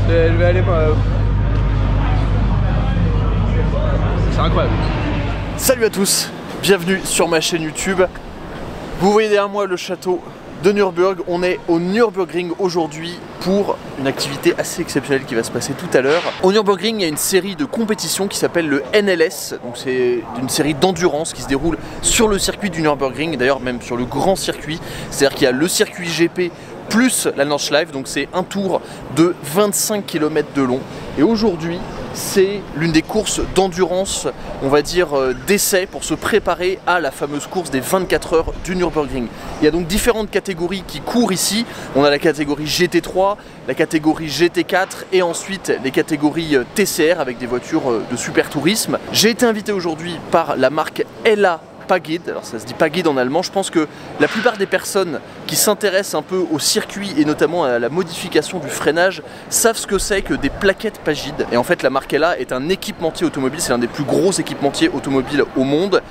Je vais aller... C'est incroyable. Salut à tous, bienvenue sur ma chaîne YouTube. Vous voyez derrière moi le château de Nürburgring. On est au Nürburgring aujourd'hui pour une activité assez exceptionnelle qui va se passer tout à l'heure. Au Nürburgring, il y a une série de compétitions qui s'appelle le NLS. Donc c'est une série d'endurance qui se déroule sur le circuit du Nürburgring, d'ailleurs même sur le grand circuit. C'est-à-dire qu'il y a le circuit GP plus la Nordschleife, donc c'est un tour de 25 km de long. Et aujourd'hui, c'est l'une des courses d'endurance, on va dire d'essai, pour se préparer à la fameuse course des 24 heures du Nürburgring. Il y a donc différentes catégories qui courent ici. On a la catégorie GT3, la catégorie GT4 et ensuite les catégories TCR avec des voitures de super tourisme. J'ai été invité aujourd'hui par la marque LA Pagid, alors ça se dit Pagid en allemand. Je pense que la plupart des personnes qui s'intéressent un peu au circuit et notamment à la modification du freinage savent ce que c'est que des plaquettes Pagid. Et en fait la marque LA est un équipementier automobile, c'est l'un des plus gros équipementiers automobiles au monde,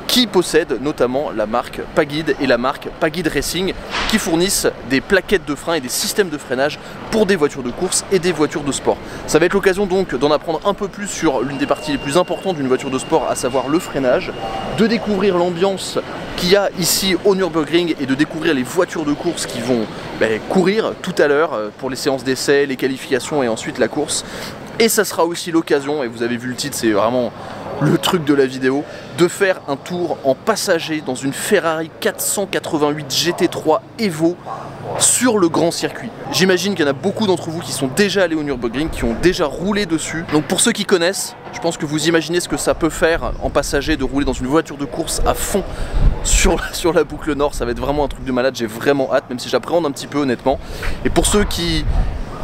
qui possède notamment la marque Pagid et la marque Pagid Racing, qui fournissent des plaquettes de frein et des systèmes de freinage pour des voitures de course et des voitures de sport. Ça va être l'occasion donc d'en apprendre un peu plus sur l'une des parties les plus importantes d'une voiture de sport, à savoir le freinage, de découvrir l'ambiance qu'il y a ici au Nürburgring et de découvrir les voitures de course qui vont courir tout à l'heure pour les séances d'essai, les qualifications et ensuite la course. Et ça sera aussi l'occasion, et vous avez vu le titre, c'est vraiment le truc de la vidéo, de faire un tour en passager dans une Ferrari 488 GT3 Evo sur le grand circuit. J'imagine qu'il y en a beaucoup d'entre vous qui sont déjà allés au Nürburgring, qui ont déjà roulé dessus. Donc pour ceux qui connaissent, je pense que vous imaginez ce que ça peut faire en passager de rouler dans une voiture de course à fond sur la boucle nord. Ça va être vraiment un truc de malade, j'ai vraiment hâte, même si j'appréhende un petit peu honnêtement. Et pour ceux qui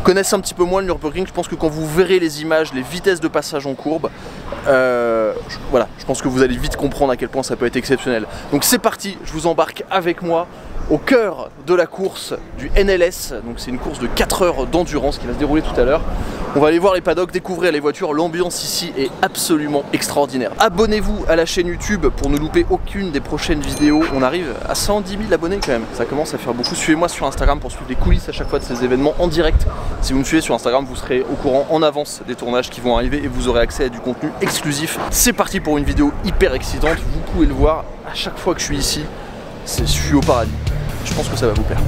connaissent un petit peu moins le Nürburgring, je pense que quand vous verrez les images, les vitesses de passage en courbe, voilà, je pense que vous allez vite comprendre à quel point ça peut être exceptionnel. Donc c'est parti, je vous embarque avec moi au cœur de la course du NLS. Donc c'est une course de 4 heures d'endurance qui va se dérouler tout à l'heure. On va aller voir les paddocks, découvrir les voitures. L'ambiance ici est absolument extraordinaire. Abonnez-vous à la chaîne YouTube pour ne louper aucune des prochaines vidéos. On arrive à 110 000 abonnés quand même, ça commence à faire beaucoup. Suivez-moi sur Instagram pour suivre les coulisses à chaque fois de ces événements en direct. Si vous me suivez sur Instagram, vous serez au courant en avance des tournages qui vont arriver et vous aurez accès à du contenu exclusif. C'est parti pour une vidéo hyper excitante. Vous pouvez le voir, à chaque fois que je suis ici, je suis au paradis. Je pense que ça va vous plaire.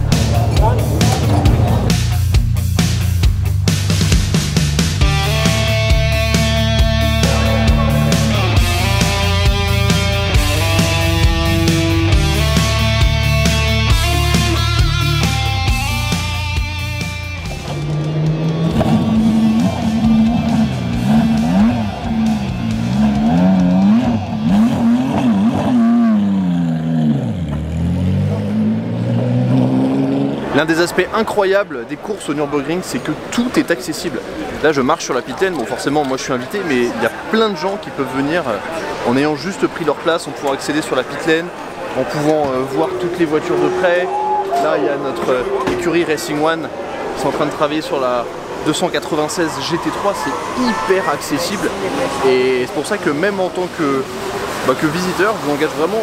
L'un des aspects incroyables des courses au Nürburgring, c'est que tout est accessible. Là, je marche sur la pit lane, bon forcément moi je suis invité, mais il y a plein de gens qui peuvent venir en ayant juste pris leur place, en pouvant accéder sur la pit lane, en pouvant voir toutes les voitures de près. Là, il y a notre écurie Racing One qui est en train de travailler sur la 296 GT3, c'est hyper accessible. Et c'est pour ça que même en tant que visiteur, je vous engage vraiment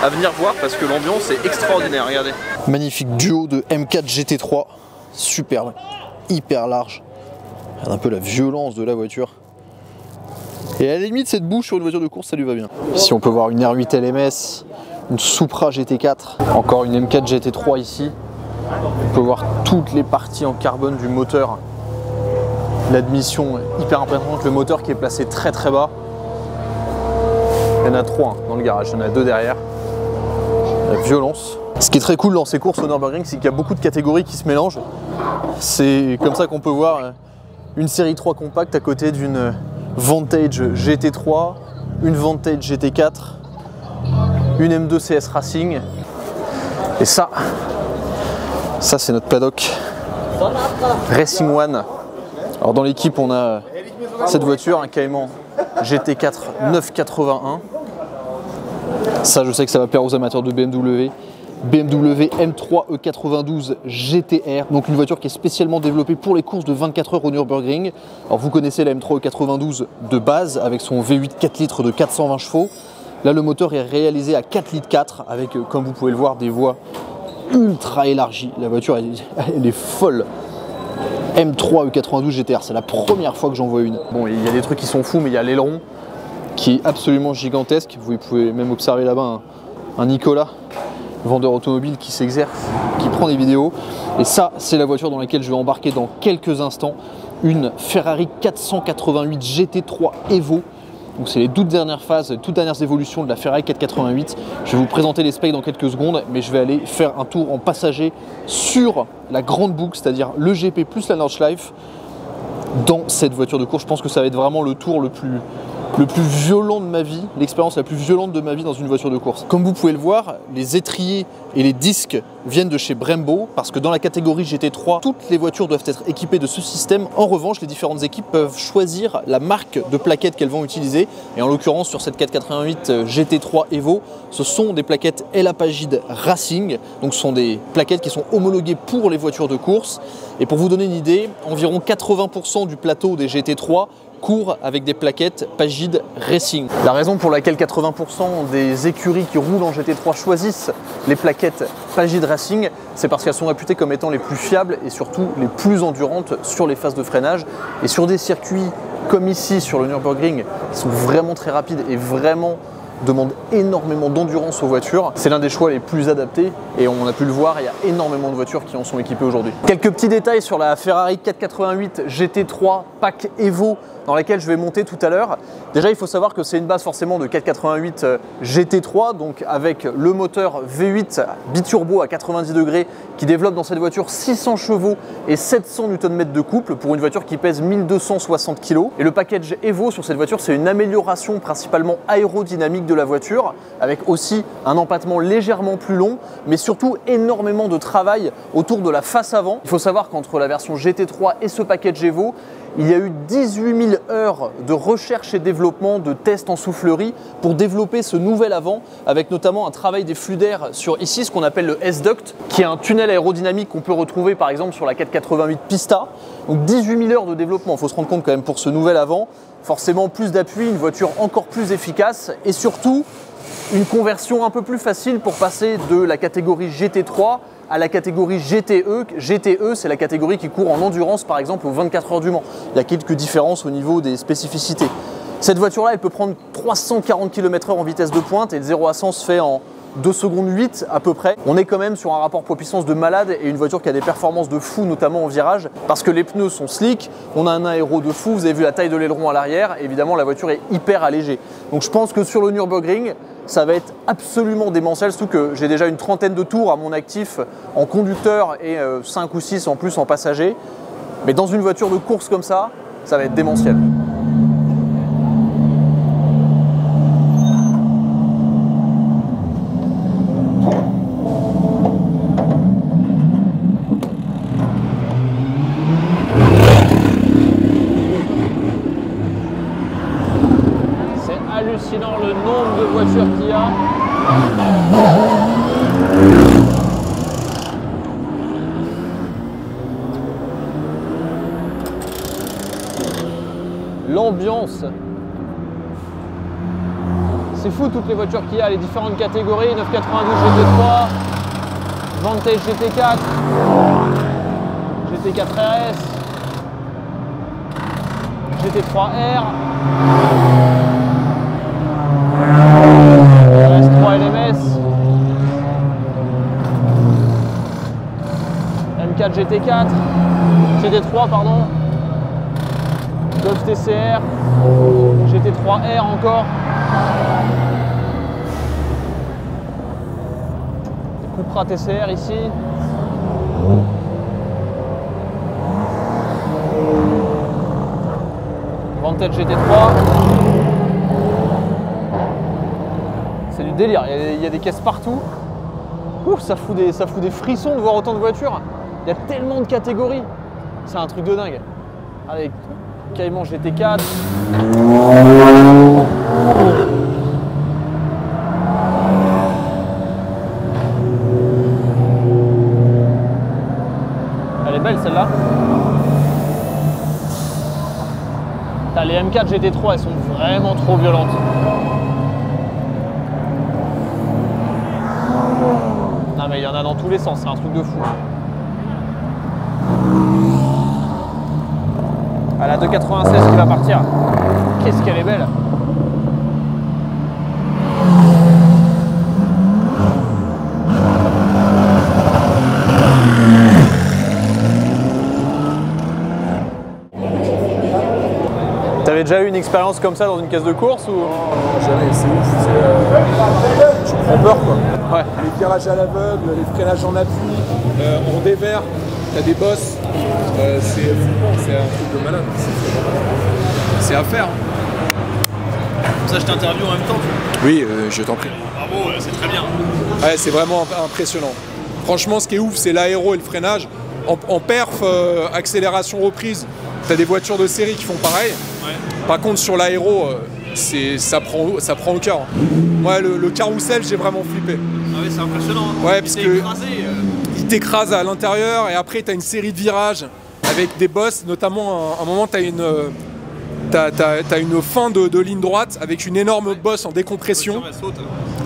à venir voir parce que l'ambiance est extraordinaire, regardez. Magnifique duo de M4 GT3, superbe, hyper large. Regarde un peu la violence de la voiture. Et à la limite, cette bouche sur une voiture de course, ça lui va bien. Ici, on peut voir une R8 LMS, une Supra GT4, encore une M4 GT3 ici. On peut voir toutes les parties en carbone du moteur. L'admission est hyper impressionnante, le moteur qui est placé très très bas. Il y en a 3 dans le garage, il y en a 2 derrière. La violence. Ce qui est très cool dans ces courses au Nürburgring, c'est qu'il y a beaucoup de catégories qui se mélangent. C'est comme ça qu'on peut voir une série 3 compacte à côté d'une Vantage GT3, une Vantage GT4, une M2 CS Racing. Et ça c'est notre paddock Racing One. Alors dans l'équipe, on a cette voiture, un Cayman GT4 981. Ça, je sais que ça va plaire aux amateurs de BMW. BMW M3 E92 GTR, donc une voiture qui est spécialement développée pour les courses de 24 heures au Nürburgring. Alors vous connaissez la M3 E92 de base avec son V8 4 litres de 420 chevaux. Là le moteur est réalisé à 4 litres 4 avec, comme vous pouvez le voir, des voies ultra élargies. La voiture elle est folle. M3 E92 GTR, c'est la première fois que j'en vois une. Bon, il y a des trucs qui sont fous, mais il y a l'aileron qui est absolument gigantesque. Vous pouvez même observer là-bas un Nicolas, vendeur automobile qui s'exerce, qui prend des vidéos. Et ça, c'est la voiture dans laquelle je vais embarquer dans quelques instants. Une Ferrari 488 GT3 Evo. Donc c'est les toutes dernières phases, les toutes dernières évolutions de la Ferrari 488. Je vais vous présenter les specs dans quelques secondes, mais je vais aller faire un tour en passager sur la grande boucle, c'est-à-dire le GP plus la Nordschleife dans cette voiture de course. Je pense que ça va être vraiment le tour le plus violent de ma vie, l'expérience la plus violente de ma vie dans une voiture de course. Comme vous pouvez le voir, les étriers et les disques viennent de chez Brembo parce que dans la catégorie GT3, toutes les voitures doivent être équipées de ce système. En revanche, les différentes équipes peuvent choisir la marque de plaquettes qu'elles vont utiliser. Et en l'occurrence, sur cette 488 GT3 Evo, ce sont des plaquettes L-Apagide Racing. Donc ce sont des plaquettes qui sont homologuées pour les voitures de course. Et pour vous donner une idée, environ 80% du plateau des GT3 court avec des plaquettes Pagide Racing. La raison pour laquelle 80% des écuries qui roulent en GT3 choisissent les plaquettes Pagide Racing, c'est parce qu'elles sont réputées comme étant les plus fiables et surtout les plus endurantes sur les phases de freinage. Et sur des circuits comme ici sur le Nürburgring, qui sont vraiment très rapides et vraiment demandent énormément d'endurance aux voitures. C'est l'un des choix les plus adaptés et on a pu le voir, il y a énormément de voitures qui en sont équipées aujourd'hui. Quelques petits détails sur la Ferrari 488 GT3 Pack Evo dans laquelle je vais monter tout à l'heure. Déjà, il faut savoir que c'est une base forcément de 488 GT3, donc avec le moteur V8 biturbo à 90 degrés qui développe dans cette voiture 600 chevaux et 700 Nm de couple pour une voiture qui pèse 1260 kg. Et le package Evo sur cette voiture, c'est une amélioration principalement aérodynamique de la voiture, avec aussi un empattement légèrement plus long, mais surtout énormément de travail autour de la face avant. Il faut savoir qu'entre la version GT3 et ce package Evo, il y a eu 18 000 heures de recherche et développement, de tests en soufflerie pour développer ce nouvel avant, avec notamment un travail des flux d'air sur ici, ce qu'on appelle le S-Duct, qui est un tunnel aérodynamique qu'on peut retrouver par exemple sur la 488 Pista. Donc 18 000 heures de développement, il faut se rendre compte quand même pour ce nouvel avant. Forcément plus d'appui, une voiture encore plus efficace et surtout une conversion un peu plus facile pour passer de la catégorie GT3 à la catégorie GTE. GTE, c'est la catégorie qui court en endurance, par exemple, aux 24 heures du Mans. Il y a quelques différences au niveau des spécificités. Cette voiture-là, elle peut prendre 340 km/h en vitesse de pointe et le 0 à 100 se fait en 2 secondes 8 à peu près. On est quand même sur un rapport poids-puissance de malade et une voiture qui a des performances de fou, notamment en virage, parce que les pneus sont slick, on a un aéro de fou, vous avez vu la taille de l'aileron à l'arrière, évidemment la voiture est hyper allégée. Donc je pense que sur le Nürburgring, ça va être absolument démentiel, surtout que j'ai déjà une trentaine de tours à mon actif en conducteur et 5 ou 6 en plus en passager. Mais dans une voiture de course comme ça va être démentiel. Hallucinant le nombre de voitures qu'il y a. L'ambiance. C'est fou toutes les voitures qu'il y a, les différentes catégories, 992 GT3, Vantage GT4, GT4 RS, GT3R. RS3 LMS, M4 GT4, GT3 pardon, Golf TCR, GT3R encore, Cupra TCR ici, Vantage GT3. C'est du délire, il y a des caisses partout. Ouh, ça fout des frissons de voir autant de voitures. Il y a tellement de catégories. C'est un truc de dingue. Avec Cayman GT4. Elle est belle celle-là. Les M4 GT3, elles sont vraiment trop violentes. Non mais il y en a dans tous les sens, c'est un truc de fou. de 96 qui va partir. Qu'est-ce qu'elle est belle! T'avais déjà eu une expérience comme ça dans une caisse de course ou... Non, jamais, c'est ouf. Tu prends peur quoi. Ouais. Les virages à l'aveugle, les freinages en appui, en dévers, t'as des bosses. C'est flippant, c'est un truc de malade. C'est à faire. Comme ça, je t'interviewe en même temps. Oui, je t'en prie. Bravo, c'est très bien. Ouais, c'est vraiment impressionnant. Franchement, ce qui est ouf, c'est l'aéro et le freinage. En perf, accélération reprise, t'as des voitures de série qui font pareil. Ouais. Par contre, sur l'aéro, ça prend au cœur. Ouais, le carrousel, j'ai vraiment flippé. Ah ouais, c'est impressionnant. Hein. Ouais, parce que écrasé, il t'écrase à l'intérieur et après, t'as une série de virages avec des bosses. Notamment, à un moment, t'as une fin de ligne droite avec une énorme bosse en décompression.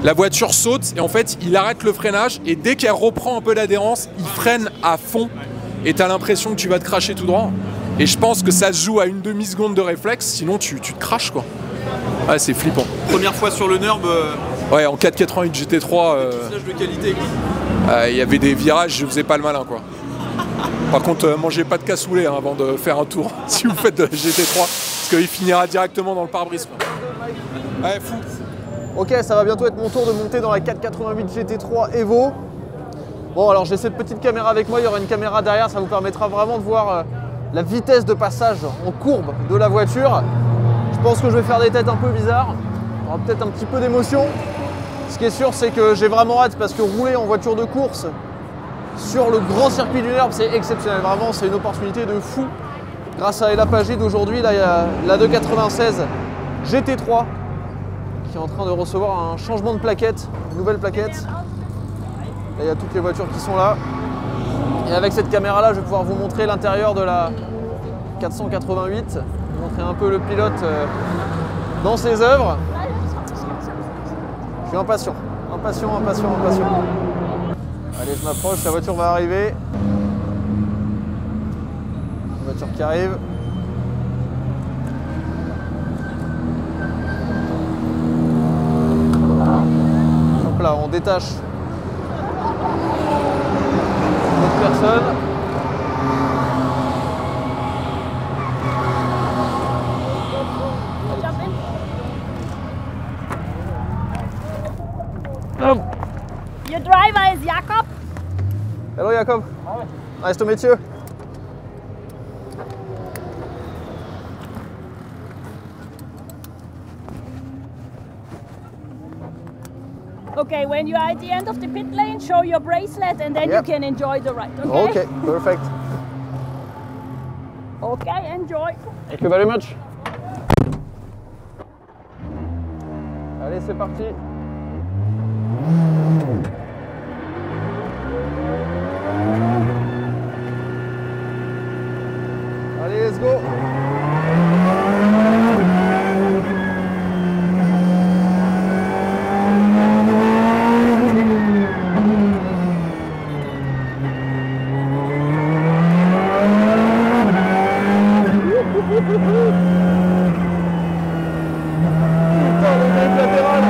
La voiture saute et en fait, il arrête le freinage et dès qu'elle reprend un peu l'adhérence, il freine à fond et t'as l'impression que tu vas te cracher tout droit. Et je pense que ça se joue à une demi-seconde de réflexe, sinon tu te craches quoi. Ouais, c'est flippant. Première fois sur le NURB. Ouais, en 488 GT3. Pistonnage de qualité. Il y avait des virages, je faisais pas le malin quoi. Par contre, mangez pas de cassoulet hein, avant de faire un tour si vous faites de GT3, parce qu'il finira directement dans le pare-brise. Ouais, fou. Ok, ça va bientôt être mon tour de monter dans la 488 GT3 Evo. Bon, alors j'ai cette petite caméra avec moi, il y aura une caméra derrière, ça vous permettra vraiment de voir la vitesse de passage en courbe de la voiture. Je pense que je vais faire des têtes un peu bizarres, il y aura peut-être un petit peu d'émotion. Ce qui est sûr, c'est que j'ai vraiment hâte parce que rouler en voiture de course sur le grand circuit du NURB, c'est exceptionnel. Vraiment, c'est une opportunité de fou. Grâce à Ella Pagide d'aujourd'hui, là, il y a la 296 GT3 qui est en train de recevoir un changement de plaquette, une nouvelle plaquette. Là, il y a toutes les voitures qui sont là. Et avec cette caméra-là, je vais pouvoir vous montrer l'intérieur de la 488, vous montrer un peu le pilote dans ses œuvres. Je suis impatient, impatient. Allez, je m'approche, la voiture va arriver. La voiture qui arrive. Donc là, on détache notre personne. Your driver is Jakob. Hello Jakob. Hi. Nice to meet you. Okay, when you are at the end of the pit lane, show your bracelet and then Yep. you can enjoy the ride. Okay? Okay, perfect. Okay, enjoy. Thank you very much. Allez, c'est parti. Allez, let's go. Putain, le grille latéral.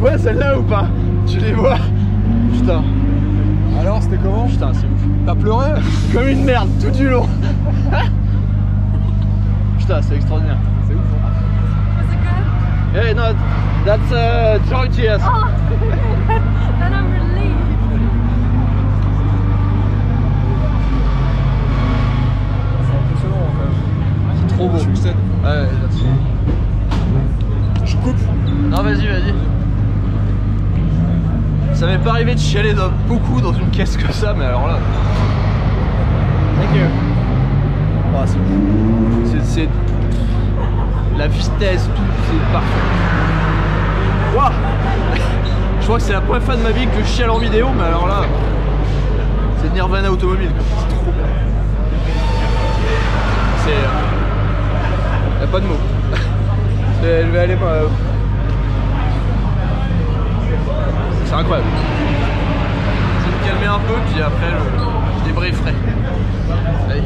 Ouais, celle-là ou pas? Tu les vois? Putain. Alors, c'était comment? Putain, c'est ouf. T'as pleuré? Comme une merde tout du long. Putain, c'est extraordinaire. C'est ouf. Was it good? Hey, no, that's George, yes. Oh, then I'm relieved. C'est impressionnant en fait. C'est trop beau. Succès. Ouais, merci. Je coupe. Non, vas-y, vas-y. Ça m'est pas arrivé de chialer beaucoup dans une caisse que ça, mais alors là. Thank you. Oh, c'est fou. C'est la vitesse, tout, c'est parfait. Waouh. Je crois que c'est la première fois de ma vie que je chiale en vidéo, mais alors là, c'est Nirvana automobile, quoi. C'est trop bien. C'est. Y'a pas de mots. Je vais aller. C'est incroyable. Je vais me calmer un peu, puis après je débrieferai. Allez.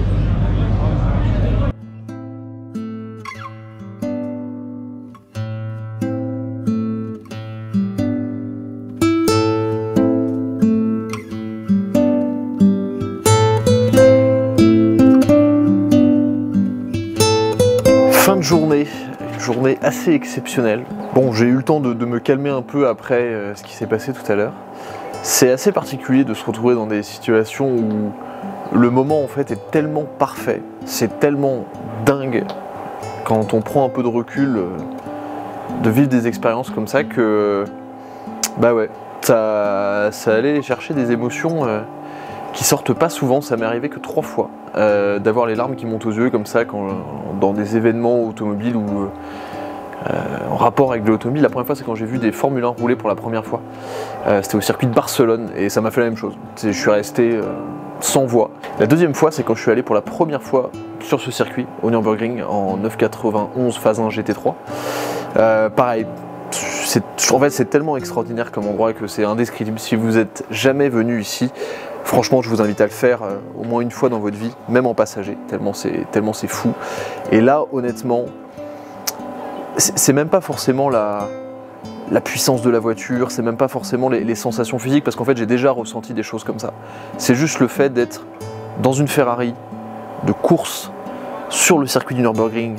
Fin de journée, une journée assez exceptionnelle. Bon, j'ai eu le temps de me calmer un peu après ce qui s'est passé tout à l'heure. C'est assez particulier de se retrouver dans des situations où le moment en fait est tellement parfait, c'est tellement dingue quand on prend un peu de recul de vivre des expériences comme ça que bah ouais, ça allait chercher des émotions qui sortent pas souvent. Ça m'est arrivé que 3 fois d'avoir les larmes qui montent aux yeux comme ça dans des événements automobiles ou en rapport avec de l'automobile. La première fois, c'est quand j'ai vu des Formule 1 rouler pour la première fois. C'était au circuit de Barcelone et ça m'a fait la même chose. Je suis resté sans voix. La deuxième fois, c'est quand je suis allé pour la première fois sur ce circuit au Nürburgring en 991 phase 1 GT3. Pareil, en fait, c'est tellement extraordinaire comme endroit que c'est indescriptible. Si vous êtes jamais venu ici, franchement, je vous invite à le faire au moins une fois dans votre vie, même en passager, tellement c'est fou. Et là, honnêtement, c'est même pas forcément la puissance de la voiture, c'est même pas forcément les sensations physiques, parce qu'en fait j'ai déjà ressenti des choses comme ça. C'est juste le fait d'être dans une Ferrari de course sur le circuit du Nürburgring,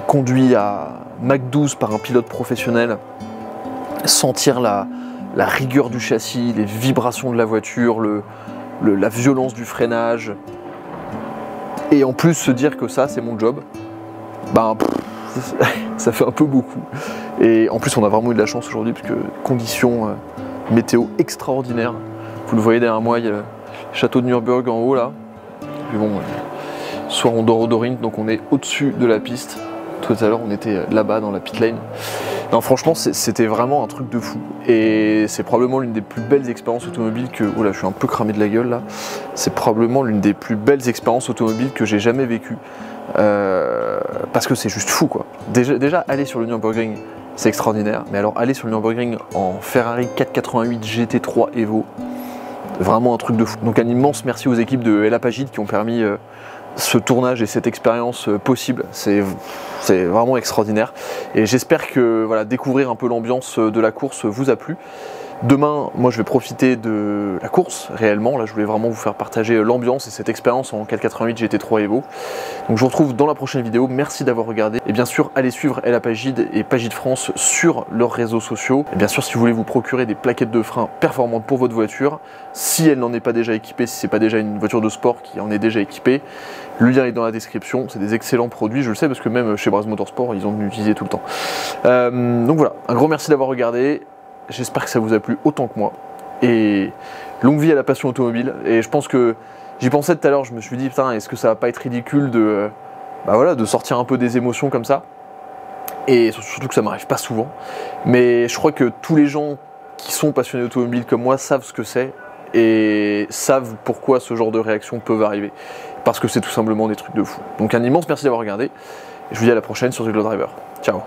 conduit à Mach 12 par un pilote professionnel, sentir la rigueur du châssis, les vibrations de la voiture, la violence du freinage, et en plus se dire que ça c'est mon job, ben ça fait un peu beaucoup. Et en plus on a vraiment eu de la chance aujourd'hui parce que conditions météo extraordinaires. Vous le voyez derrière moi, il y a le château de Nürburgring en haut là. Puis bon, soit on dort au Dorint, donc on est au-dessus de la piste. Tout à l'heure on était là-bas dans la pit lane. Non, franchement c'était vraiment un truc de fou. Et c'est probablement l'une des plus belles expériences automobiles que... Oh là, je suis un peu cramé de la gueule là. C'est probablement l'une des plus belles expériences automobiles que j'ai jamais vécues. Parce que c'est juste fou quoi. Déjà aller sur le Nürburgring c'est extraordinaire, mais alors aller sur le Nürburgring en Ferrari 488 GT3 Evo, vraiment un truc de fou. Donc un immense merci aux équipes de El Apagide qui ont permis ce tournage et cette expérience possible. C'est vraiment extraordinaire et j'espère que voilà, découvrir un peu l'ambiance de la course vous a plu. Demain, moi je vais profiter de la course réellement. Là, je voulais vraiment vous faire partager l'ambiance et cette expérience en 488 GT3 Evo. Donc je vous retrouve dans la prochaine vidéo. Merci d'avoir regardé. Et bien sûr, allez suivre El Apagide et Pagide France sur leurs réseaux sociaux. Et bien sûr, si vous voulez vous procurer des plaquettes de frein performantes pour votre voiture, si elle n'en est pas déjà équipée, si c'est pas déjà une voiture de sport qui en est déjà équipée, le lien est dans la description. C'est des excellents produits, je le sais parce que même chez Braz Motorsport, ils ont utilisé tout le temps. Donc voilà, un gros merci d'avoir regardé. J'espère que ça vous a plu autant que moi. Et longue vie à la passion automobile. Et je pense que j'y pensais tout à l'heure, je me suis dit, putain, est-ce que ça va pas être ridicule de sortir un peu des émotions comme ça. Et surtout que ça m'arrive pas souvent. Mais je crois que tous les gens qui sont passionnés d'automobile comme moi savent ce que c'est. Et savent pourquoi ce genre de réactions peuvent arriver. Parce que c'est tout simplement des trucs de fou. Donc un immense merci d'avoir regardé. Et je vous dis à la prochaine sur The Glow Driver. Ciao.